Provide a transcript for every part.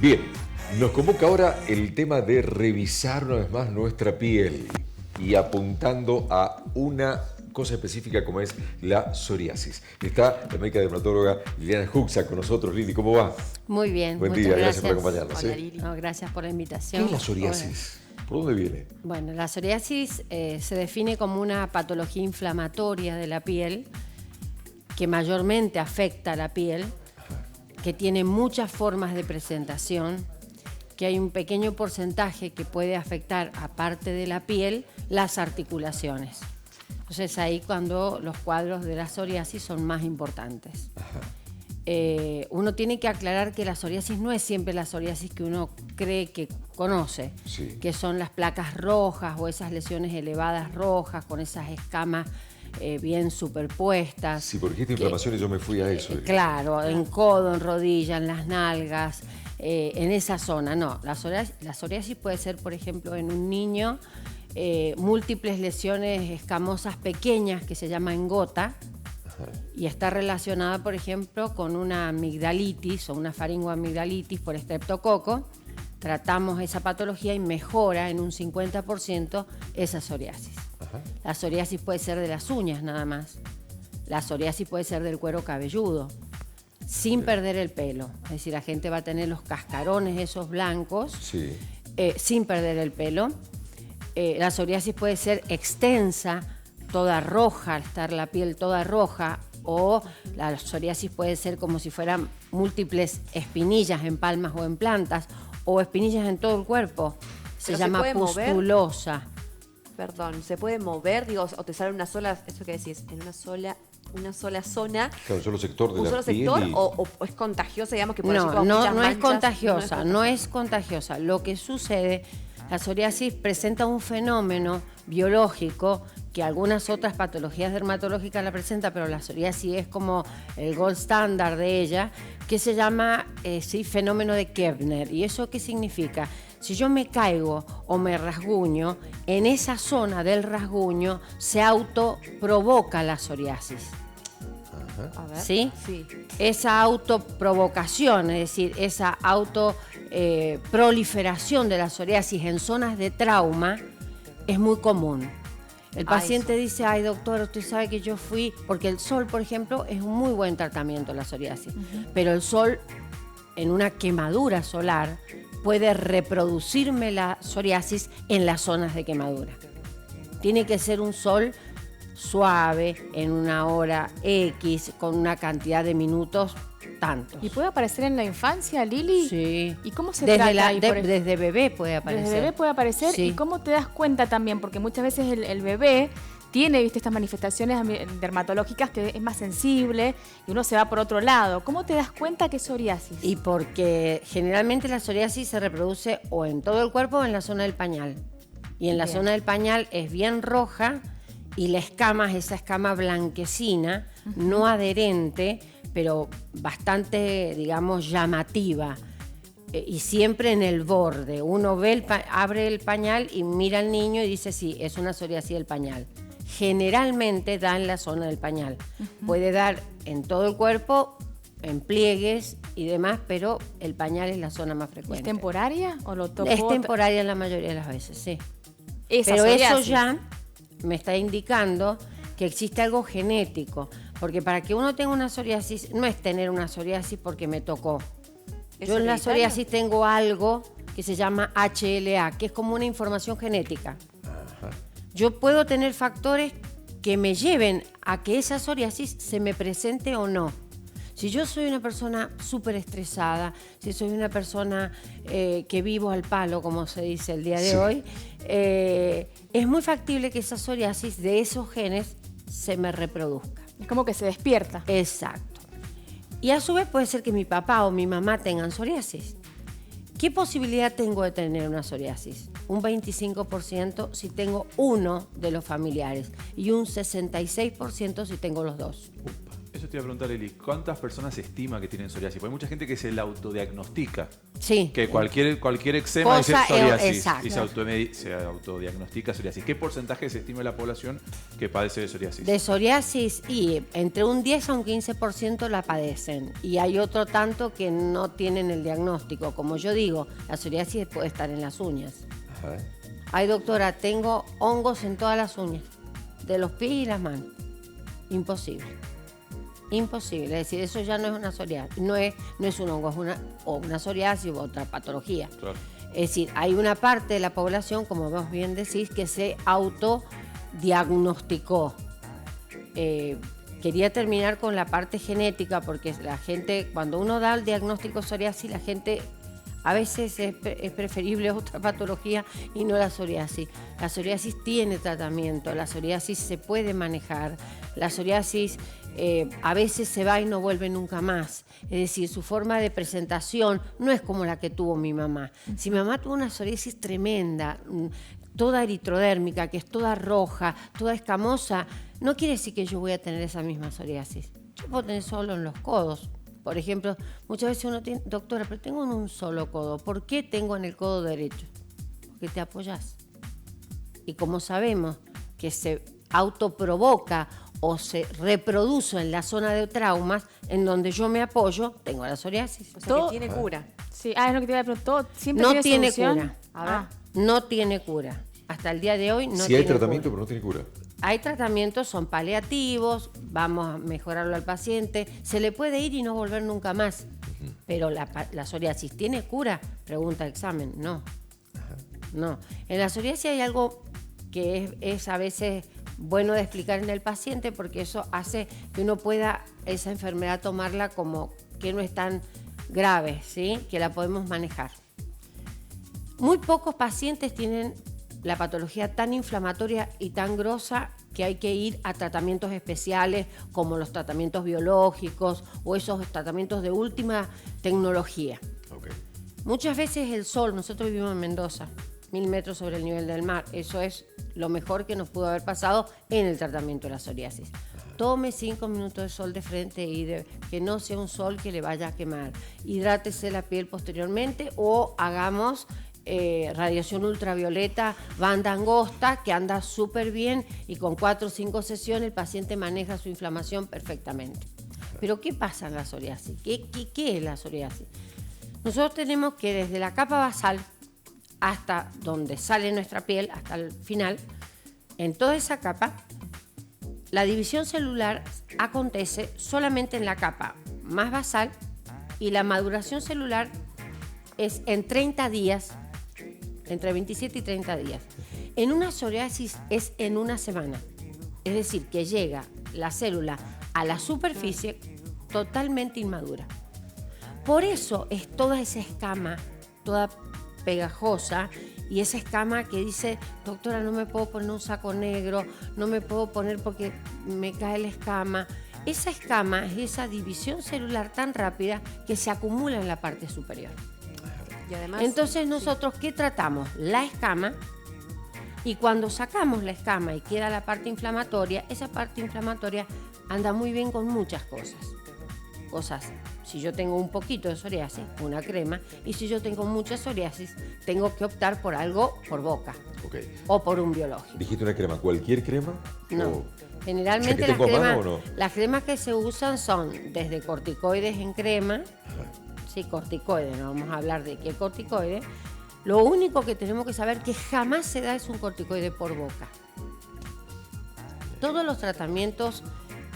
Bien, nos convoca ahora el tema de revisar una vez más nuestra piel y apuntando a una cosa específica como es la psoriasis. Está la médica dermatóloga Liliana Juxa con nosotros. Lili, ¿cómo va? Muy bien, Buen muchas día, gracias gracias por acompañarnos. Hola, Lili. No, gracias por la invitación. ¿Qué es la psoriasis? ¿Por dónde viene? Bueno, la psoriasis se define como una patología inflamatoria de la piel que mayormente afecta a la piel, que tiene muchas formas de presentación, que hay un pequeño porcentaje que puede afectar, aparte de la piel, las articulaciones. Entonces ahí cuando los cuadros de la psoriasis son más importantes. Uno tiene que aclarar que la psoriasis no es siempre la psoriasis que uno cree que conoce, sí, que son las placas rojas o esas lesiones elevadas rojas con esas escamas bien superpuestas. Sí, porque esta inflamación yo me fui a eso. Claro, en codo, en rodilla, en las nalgas, en esa zona. No, la psoriasis puede ser, por ejemplo, en un niño, múltiples lesiones escamosas pequeñas que se llaman gota. Y está relacionada, por ejemplo, con una amigdalitis o una faringoamigdalitis por estreptococo. Tratamos esa patología y mejora en un 50% esa psoriasis. La psoriasis puede ser de las uñas nada más. La psoriasis puede ser del cuero cabelludo, sin perder el pelo. Es decir, la gente va a tener los cascarones esos blancos, sí, sin perder el pelo. La psoriasis puede ser extensa, toda roja, estar la piel toda roja, o la psoriasis puede ser como si fueran múltiples espinillas en palmas o en plantas, o espinillas en todo el cuerpo. Se llama pustulosa. Perdón, ¿se puede mover? Digo, o te sale una sola, eso que decís, en una sola zona. Claro, un solo sector de ¿Un la solo piel sector y... o es contagiosa, digamos, que por allí con No muchas es manchas? contagiosa, no es contagiosa. Lo que sucede, la psoriasis presenta un fenómeno biológico que algunas otras patologías dermatológicas la presentan, pero la psoriasis es como el gold standard de ella, que se llama fenómeno de Koebner. ¿Y eso qué significa? Si yo me caigo o me rasguño, en esa zona del rasguño se autoprovoca la psoriasis. A ver. ¿Sí? Sí. Esa autoprovocación, es decir, esa autoproliferación de la psoriasis en zonas de trauma es muy común. El paciente dice, ay doctor, usted sabe que yo fui, porque el sol, por ejemplo, es un muy buen tratamiento de la psoriasis, pero el sol en una quemadura solar puede reproducirme la psoriasis en las zonas de quemadura. Tiene que ser un sol suave, en una hora X, con una cantidad de minutos tantos. ¿Y puede aparecer en la infancia, Lili? Sí. ¿Y cómo se trata? Desde bebé puede aparecer. Desde bebé puede aparecer. Sí. ¿Y cómo te das cuenta también? Porque muchas veces el bebé tiene, viste, estas manifestaciones dermatológicas que es más sensible y uno se va por otro lado. ¿Cómo te das cuenta que es psoriasis? Y porque generalmente la psoriasis se reproduce o en todo el cuerpo o en la zona del pañal. Y en la zona del pañal es bien roja y la escama es esa escama blanquecina, no adherente, pero bastante, digamos, llamativa. Y siempre en el borde. Uno ve abre el pañal y mira al niño y dice, sí, es una psoriasis del pañal. Generalmente da en la zona del pañal. Puede dar en todo el cuerpo, en pliegues y demás, pero el pañal es la zona más frecuente. ¿Es temporaria o lo tocó? Es temporaria la mayoría de las veces, sí. Esa pero psoriasis. eso ya me está indicando que existe algo genético. Porque para que uno tenga una psoriasis, no es tener una psoriasis porque me tocó. Yo en la psoriasis tengo algo que se llama HLA, que es como una información genética. Yo puedo tener factores que me lleven a que esa psoriasis se me presente o no. Si yo soy una persona súper estresada, si soy una persona que vivo al palo, como se dice el día de hoy, es muy factible que esa psoriasis de esos genes se me reproduzca. Es como que se despierta. Exacto. Y a su vez puede ser que mi papá o mi mamá tengan psoriasis. ¿Qué posibilidad tengo de tener una psoriasis? Un 25% si tengo uno de los familiares y un 66% si tengo los dos. Eso Eso te iba a preguntar, Eli, ¿cuántas personas se estima que tienen psoriasis? Porque hay mucha gente que se la autodiagnostica. Sí. Que cualquier eczema dice Cosa, psoriasis exacto. y se autodiagnostica psoriasis. ¿Qué porcentaje se estima de la población que padece de psoriasis? De psoriasis, y entre un 10 a un 15% la padecen. Y hay otro tanto que no tienen el diagnóstico. Como yo digo, la psoriasis puede estar en las uñas. Ajá. Ay, doctora, tengo hongos en todas las uñas, de los pies y las manos. Imposible. Imposible. Es decir, eso ya no es una psoriasis. No es un hongo, es una psoriasis u otra patología. Claro. Es decir, hay una parte de la población, como vos bien decís, que se autodiagnosticó. Quería terminar con la parte genética, porque la gente, cuando uno da el diagnóstico de psoriasis, la gente a veces es preferible otra patología y no la psoriasis. La psoriasis tiene tratamiento, la psoriasis se puede manejar, la psoriasis a veces se va y no vuelve nunca más. Es decir, su forma de presentación no es como la que tuvo mi mamá. Si mi mamá tuvo una psoriasis tremenda, toda eritrodérmica, que es toda roja, toda escamosa, no quiere decir que yo voy a tener esa misma psoriasis. Yo puedo tener solo en los codos. Por ejemplo, muchas veces uno tiene, doctora, pero tengo en un solo codo. ¿Por qué tengo en el codo derecho? Porque te apoyas. Y como sabemos que se autoprovoca o se reproduce en la zona de traumas, en donde yo me apoyo, tengo la psoriasis. O sea, que tiene cura. Sí, es lo que te iba a preguntar. ¿Todo siempre No tiene solución? cura. A ver. No tiene cura. Hasta el día de hoy no Si tiene hay tratamiento, cura. pero no tiene cura. Hay tratamientos, son paliativos, vamos a mejorarlo al paciente. Se le puede ir y no volver nunca más. Pero la psoriasis, ¿tiene cura? Pregunta examen. No. No. En la psoriasis hay algo que es a veces bueno de explicar en el paciente, porque eso hace que uno pueda esa enfermedad tomarla como que no es tan grave, ¿sí? Que la podemos manejar. Muy pocos pacientes tienen la patología tan inflamatoria y tan grosa que hay que ir a tratamientos especiales como los tratamientos biológicos o esos tratamientos de última tecnología. Okay. Muchas veces el sol, nosotros vivimos en Mendoza, 1000 metros sobre el nivel del mar, eso es lo mejor que nos pudo haber pasado en el tratamiento de la psoriasis. Tome 5 minutos de sol de frente y que no sea un sol que le vaya a quemar. Hidrátese la piel posteriormente o hagamos radiación ultravioleta, banda angosta, que anda súper bien y con 4 o 5 sesiones el paciente maneja su inflamación perfectamente. Pero ¿qué pasa en la psoriasis? ¿Qué es la psoriasis? Nosotros tenemos que desde la capa basal hasta donde sale nuestra piel, hasta el final, en toda esa capa, la división celular acontece solamente en la capa más basal y la maduración celular es en 30 días, entre 27 y 30 días. En una psoriasis es en una semana. Es decir, que llega la célula a la superficie totalmente inmadura. Por eso es toda esa escama, toda pegajosa, y esa escama que dice, doctora, no me puedo poner un saco negro, no me puedo poner porque me cae la escama. Esa escama es esa división celular tan rápida que se acumula en la parte superior. Y además, Entonces nosotros, ¿qué tratamos? La escama, y cuando sacamos la escama y queda la parte inflamatoria, esa parte inflamatoria anda muy bien con muchas cosas. Si yo tengo un poquito de psoriasis, una crema, y si yo tengo mucha psoriasis, tengo que optar por algo por boca Okay. o por un biológico. ¿Dijiste una crema? ¿Cualquier crema? No. O- Generalmente ¿La que tengo a mano o no? las cremas que se usan son desde corticoides en crema, sí, corticoides, no vamos a hablar de qué corticoide. Lo único que tenemos que saber que jamás se da es un corticoide por boca. Todos los tratamientos,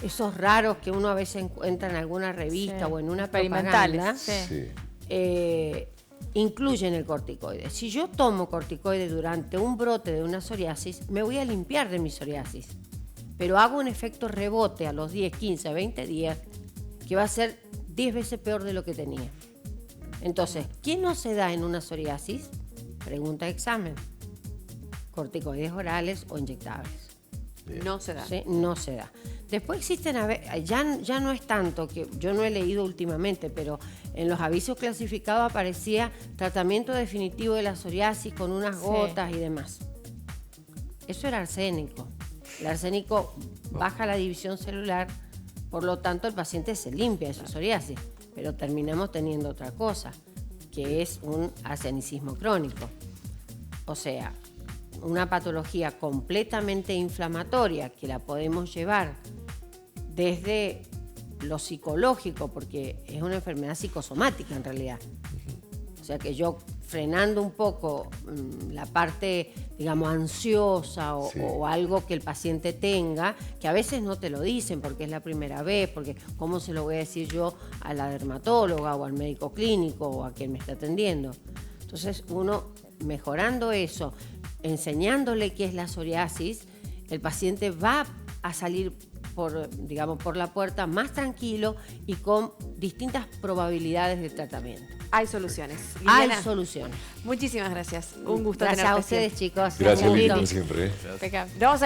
esos raros que uno a veces encuentra en alguna revista Sí, o en una experimentales, propaganda, sí. Sí. incluyen el corticoide. Si yo tomo corticoide durante un brote de una psoriasis, me voy a limpiar de mi psoriasis, pero hago un efecto rebote a los 10, 15, 20 días que va a ser 10 veces peor de lo que tenía. Entonces, ¿qué no se da en una psoriasis? Pregunta de examen. Corticoides orales o inyectables. no se da. ¿Sí? No se da. Después existen, ya no es tanto, que yo no he leído últimamente, pero en los avisos clasificados aparecía tratamiento definitivo de la psoriasis con unas Sí. gotas y demás. Eso era arsénico. El arsénico baja la división celular, Por lo tanto, el paciente se limpia de su psoriasis, pero terminamos teniendo otra cosa, que es un arsenicismo crónico. O sea, una patología completamente inflamatoria que la podemos llevar desde lo psicológico, porque es una enfermedad psicosomática en realidad. O sea que yo, frenando un poco la parte, digamos, ansiosa o algo que el paciente tenga, que a veces no te lo dicen porque es la primera vez, porque ¿cómo se lo voy a decir yo a la dermatóloga o al médico clínico o a quien me está atendiendo? Entonces uno, mejorando eso, enseñándole qué es la psoriasis, el paciente va a salir por la puerta más tranquilo y con distintas probabilidades de tratamiento. Hay soluciones. Hay Liliana, soluciones. muchísimas gracias. Un gusto Gracias tenerte a ustedes, siempre. chicos. Gracias, Un Lili, gusto. como siempre. Impecable. Vamos a